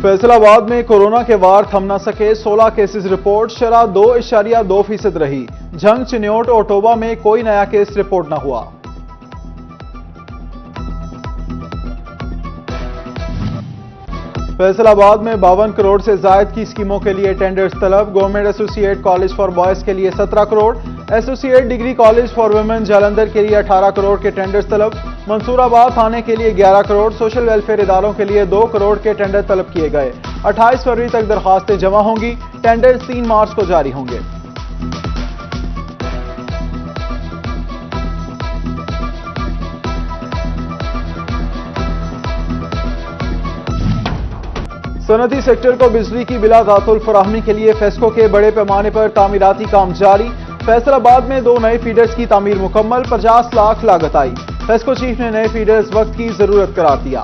فیصل آباد میں کورونا کے وار تھم نہ سکے، 16 کیسز رپورٹ، شرح 2.2% رہی۔ جھنگ، چنیوٹ اور ٹوبہ میں کوئی نیا کیس رپورٹ نہ ہوا۔ فیصل آباد میں 52 کروڑ سے زائد کی اسکیموں کے لیے ٹینڈرز طلب۔ گورنمنٹ ایسوسی ایٹ کالج فار بوائز کے لیے 17 crore, associate degree college for women Jalandhar کے لیے 18 کروڑ کے ٹینڈرز طلب۔ منصور آباد تھانے کے لیے 11 کروڑ، سوشل ویلفیئر اداروں کے لیے 2 کروڑ کے ٹینڈر طلب کیے گئے۔ 28 فروری تک درخواستیں جمع ہوں گی، ٹینڈرز 3 مارچ کو جاری ہوں گے۔ صنعتی سیکٹر کو بجلی کی بلا تعطل فراہمی کے لیے فیسکو کے بڑے پیمانے پر تعمیراتی کام جاری۔ فیصل آباد میں 2 نئے فیڈرز کی تعمیر مکمل، 50 لاکھ لاگت آئی۔ فیسکو چیف نے نئے فیڈرز وقت کی ضرورت قرار دیا۔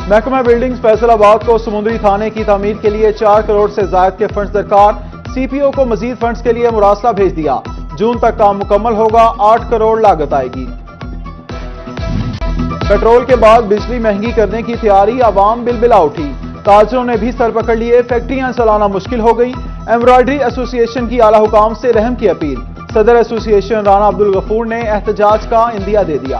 محکمہ بلڈنگز فیصل آباد کو سمندری تھانے کی تعمیر کے لیے 4 کروڑ سے زائد کے فنڈز درکار۔ سی پی او کو مزید فنڈز کے لیے مراسلہ بھیج دیا۔ جون تک کام مکمل ہوگا، 8 کروڑ لاگت آئے گی۔ پیٹرول کے بعد بجلی مہنگی کرنے کی تیاری، عوام بلبلا اٹھی۔ تاجروں نے بھی سر پکڑ لیے، فیکٹریاں چلانا مشکل ہو گئی۔ ایمبرائڈری ایسوسی ایشن کی اعلی حکام سے رحم کی اپیل۔ صدر ایسوسی ایشن رانا عبدالغفور نے احتجاج کا عندیہ دے دیا۔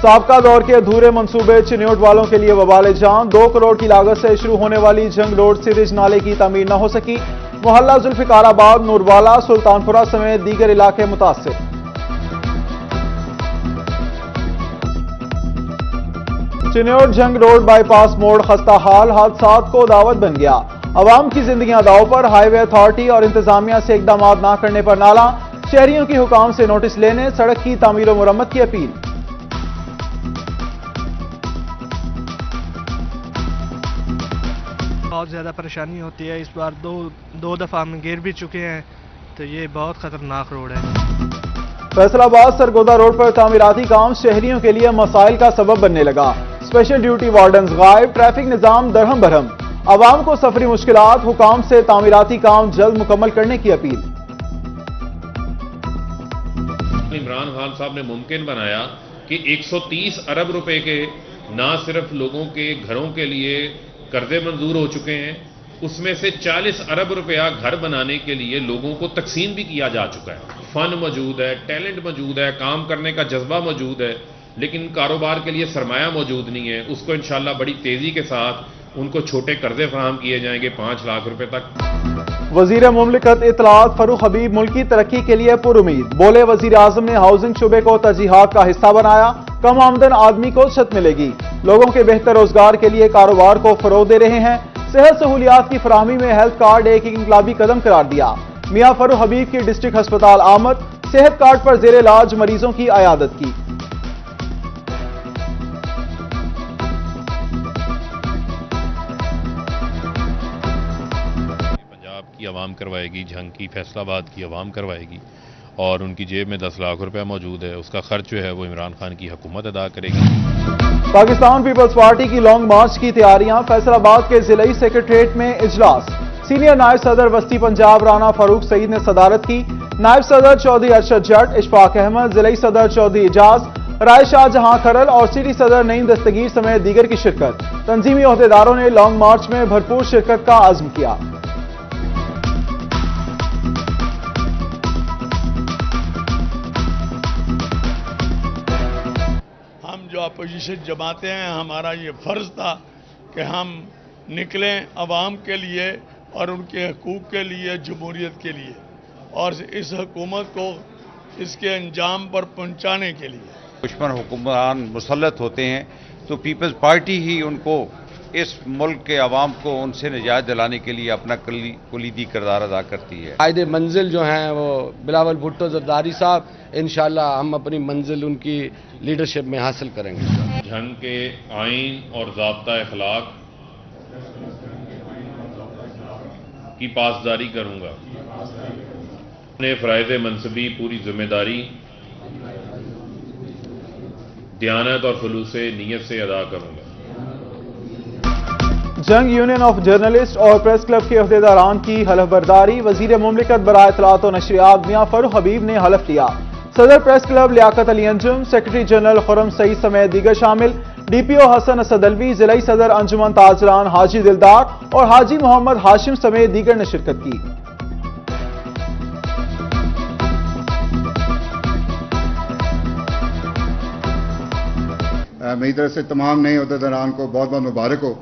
سابقہ دور کے ادھورے منصوبے، چنیوٹ والوں کے لیے وبال جان۔ 2 کروڑ کی لاگت سے شروع ہونے والی جنگ روڈ سیریج نالے کی تعمیر نہ ہو سکی۔ محلہ ذوالفقار آباد، نوروالا، سلطان پورہ سمیت دیگر علاقے متاثر۔ چنیوٹ جنگ روڈ بائی پاس موڑ خستہ حال، حادثات کو دعوت بن گیا۔ عوام کی زندگیاں داؤ پر، ہائی وے اتھارٹی اور انتظامیہ سے اقدامات نہ کرنے پر نعرہ۔ شہریوں کی حکام سے نوٹس لینے، سڑک کی تعمیر و مرمت کی اپیل۔ بہت زیادہ پریشانی ہوتی ہے، اس بار دو دفعہ ہم گر بھی چکے ہیں، تو یہ بہت خطرناک روڈ ہے۔ فیصل آباد سرگودا روڈ پر تعمیراتی کام شہریوں کے لیے مسائل کا سبب بننے لگا۔ اسپیشل ڈیوٹی وارڈنز غائب، ٹریفک نظام درہم برہم۔ عوام کو سفری مشکلات، حکام سے تعمیراتی کام جلد مکمل کرنے کی اپیل۔ عمران خان صاحب نے ممکن بنایا کہ 130 ارب روپے کے نہ صرف لوگوں کے گھروں کے لیے قرضے منظور ہو چکے ہیں، اس میں سے 40 ارب روپیہ گھر بنانے کے لیے لوگوں کو تقسیم بھی کیا جا چکا ہے۔ فن موجود ہے، ٹیلنٹ موجود ہے، کام کرنے کا جذبہ موجود ہے، لیکن کاروبار کے لیے سرمایہ موجود نہیں ہے۔ اس کو انشاءاللہ بڑی تیزی کے ساتھ ان کو چھوٹے قرضے فراہم کیے جائیں گے 5 لاکھ روپے تک۔ وزیر مملکت اطلاعات فاروق حبیب ملکی ترقی کے لیے پر امید، بولے وزیر اعظم نے ہاؤسنگ شعبے کو ترجیحات کا حصہ بنایا۔ کم آمدن آدمی کو چھت ملے گی، لوگوں کے بہتر روزگار کے لیے کاروبار کو فروغ دے رہے ہیں۔ صحت سہولیات کی فراہمی میں ہیلتھ کارڈ ایک انقلابی قدم قرار دیا۔ میاں فاروق حبیب کی ڈسٹرکٹ ہسپتال آمد، صحت کارڈ پر زیر علاج مریضوں کی عیادت کی۔ کی عوام کروائے گی، جھنگ کی فیصل آباد کی عوام کروائے گی، اور ان کی جیب میں 10 لاکھ روپے موجود ہے، اس کا خرچ جو ہے وہ عمران خان کی حکومت ادا کرے گی۔ پاکستان پیپلز پارٹی کی لانگ مارچ کی تیاریاں، فیصل آباد کے ضلعی سیکریٹریٹ میں اجلاس۔ سینئر نائب صدر وسطی پنجاب رانا فاروق سعید نے صدارت کی۔ نائب صدر چودھری ارشد جٹ، اشفاق احمد، ضلعی صدر چودھری اعجاز، رائے شاہ جہاں کھرل اور سٹی صدر نعیم دستگیر سمیت دیگر کی شرکت۔ تنظیمی عہدیداروں نے لانگ مارچ میں بھرپور شرکت کا عزم کیا۔ جو اپوزیشن جماعتیں ہیں، ہمارا یہ فرض تھا کہ ہم نکلیں عوام کے لیے اور ان کے حقوق کے لیے، جمہوریت کے لیے، اور اس حکومت کو اس کے انجام پر پہنچانے کے لیے۔ دشمن حکمران مسلط ہوتے ہیں تو پیپلز پارٹی ہی ان کو، اس ملک کے عوام کو ان سے نجات دلانے کے لیے اپنا کلیدی کردار ادا کرتی ہے۔ قائد منزل جو ہیں وہ بلاول بھٹو زرداری صاحب، انشاءاللہ ہم اپنی منزل ان کی لیڈرشپ میں حاصل کریں گے۔ جھنگ کے آئین اور ضابطہ اخلاق کی پاسداری کروں گا، اپنے فرائض منصبی پوری ذمہ داری، دیانت اور خلوص نیت سے ادا کروں گا۔ جنگ یونین آف جرنلسٹ اور پریس کلب کے عہدیداران کی حلف برداری، وزیر مملکت برائے اطلاعات و نشریات میاں فاروق حبیب نے حلف لیا۔ صدر پریس کلب لیاقت علی انجم، سیکرٹری جنرل خرم سعید سمیت دیگر شامل، ڈی پی او حسن اسدالوی، ضلعی صدر انجمن تاجران حاجی دلدار اور حاجی محمد ہاشم سمیت دیگر نے شرکت کی۔ میری طرف سے تمام نئے عہدیداران کو بہت بہت مبارک ہو۔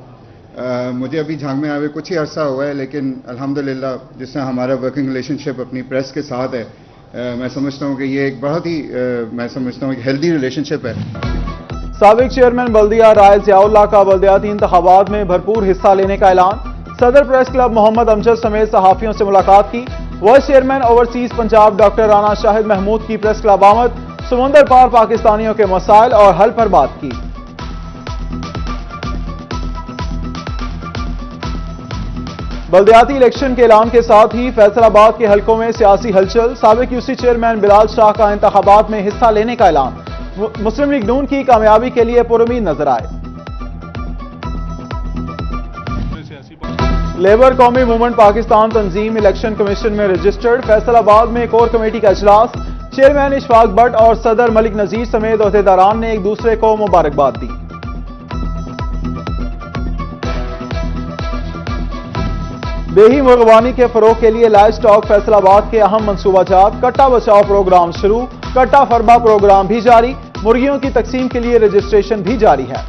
مجھے ابھی جھانگ میں آئے کچھ ہی عرصہ ہوا ہے، لیکن الحمدللہ جس طرح ہمارا ورکنگ ریلیشن شپ اپنی پریس کے ساتھ ہے، میں سمجھتا ہوں کہ یہ ایک بہت ہی ایک ہیلدی ریلیشن شپ ہے۔ سابق چیئرمین بلدیہ رائے ضیاء اللہ کا بلدیاتی انتخابات میں بھرپور حصہ لینے کا اعلان، صدر پریس کلب محمد امجد سمیت صحافیوں سے ملاقات کی، vice chairman overseas Punjab doctor Rana Shahid Mahmood کی پریس کلب آمد، سمندر پار پاکستانیوں کے مسائل اور حل پر بات کی۔ بلدیاتی الیکشن کے اعلان کے ساتھ ہی فیصل آباد کے حلقوں میں سیاسی ہلچل، سابق یو سی چیئرمین بلال شاہ کا انتخابات میں حصہ لینے کا اعلان، مسلم لیگ نون کی کامیابی کے لیے پرامید نظر آئے۔ لیبر قومی موومنٹ پاکستان تنظیم الیکشن کمیشن میں رجسٹرڈ، فیصل آباد میں کور کمیٹی کا اجلاس، چیئرمین اشفاق بٹ اور صدر ملک نذیر سمیت عہدیداران نے ایک دوسرے کو مبارکباد دی۔ دیہی مرغبانی کے فروغ کے لیے لائف سٹاک فیصل آباد کے اہم منصوبہ جات، کٹا بچاؤ پروگرام شروع، کٹا فربا پروگرام بھی جاری، مرغیوں کی تقسیم کے لیے رجسٹریشن بھی جاری ہے۔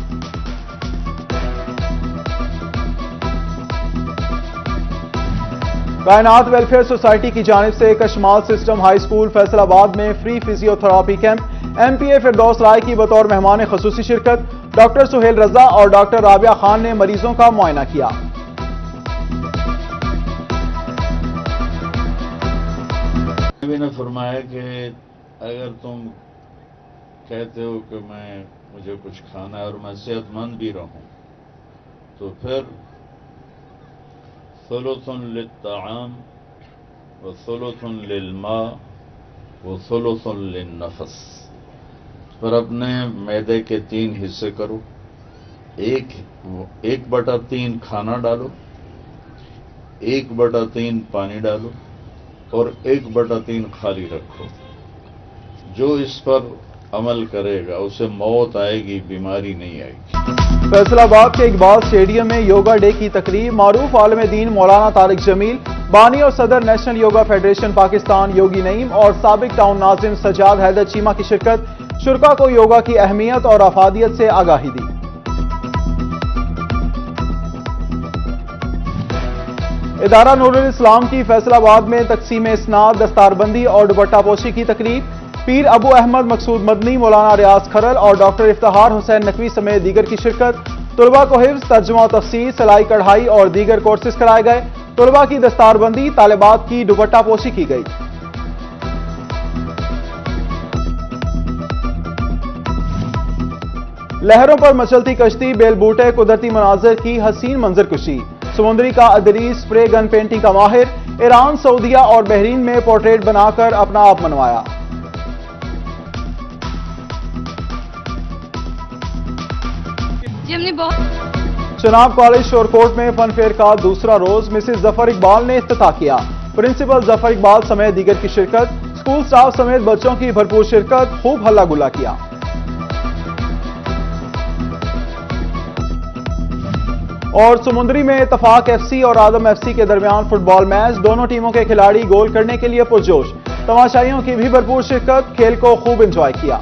کائنات ویلفیئر سوسائٹی کی جانب سے Kashmal system high school Faisalabad میں free physiotherapy camp, M P A Firdous Rai کی بطور مہمان خصوصی شرکت، ڈاکٹر سہیل رضا اور ڈاکٹر رابعہ خان نے مریضوں کا معائنہ کیا۔ نبی نے فرمایا کہ اگر تم کہتے ہو کہ مجھے کچھ کھانا ہے اور میں صحت مند بھی رہوں تو پھر ثلث للطعام وثلث للماء وثلث للنفس، پھر اپنے معدے کے 3 حصے کرو، 1/3 کھانا ڈالو، 1/3 پانی ڈالو اور 1/3 خالی رکھو۔ جو اس پر عمل کرے گا اسے موت آئے گی، بیماری نہیں آئے گی۔ فیصل آباد کے اقبال اسٹیڈیم میں یوگا ڈے کی تقریب، معروف عالم دین مولانا طارق جمیل، بانی اور صدر نیشنل یوگا فیڈریشن پاکستان یوگی نعیم اور سابق ٹاؤن ناظم سجاد حیدر چیمہ کی شرکت، شرکاء کو یوگا کی اہمیت اور افادیت سے آگاہی دی۔ ادارہ نور الاسلام کی فیصل آباد میں تقسیم اسناد، دستار بندی اور دوپٹہ پوشی کی تقریب، پیر ابو احمد مقصود مدنی، مولانا ریاض کھرل اور ڈاکٹر افتخار حسین نقوی سمیت دیگر کی شرکت، طلباء کو حفظ، ترجمہ و تفسیر، سلائی کڑھائی اور دیگر کورسز کرائے گئے، طلباء کی دستار بندی، طالبات کی دوپٹہ پوشی کی گئی۔ لہروں پر مچلتی کشتی، بیل بوٹے، قدرتی مناظر کی حسین منظر کشی، سمندری کا ادریس اسپرے گن پینٹنگ کا ماہر، ایران، سعودیہ اور بحرین میں پورٹریٹ بنا کر اپنا آپ منوایا۔ چناب کالج شورکوٹ میں فن فیئر کا دوسرا روز، مسز ظفر اقبال نے افتتاح کیا، پرنسپل ظفر اقبال سمیت دیگر کی شرکت، اسکول سٹاف سمیت بچوں کی بھرپور شرکت، خوب ہلا گلا کیا۔ اور سمندری میں اتفاق ایف سی اور آدم ایف سی کے درمیان فٹ بال میچ، دونوں ٹیموں کے کھلاڑی گول کرنے کے لیے پرجوش، تماشائیوں کی بھی بھرپور شرکت، کھیل کو خوب انجوائے کیا۔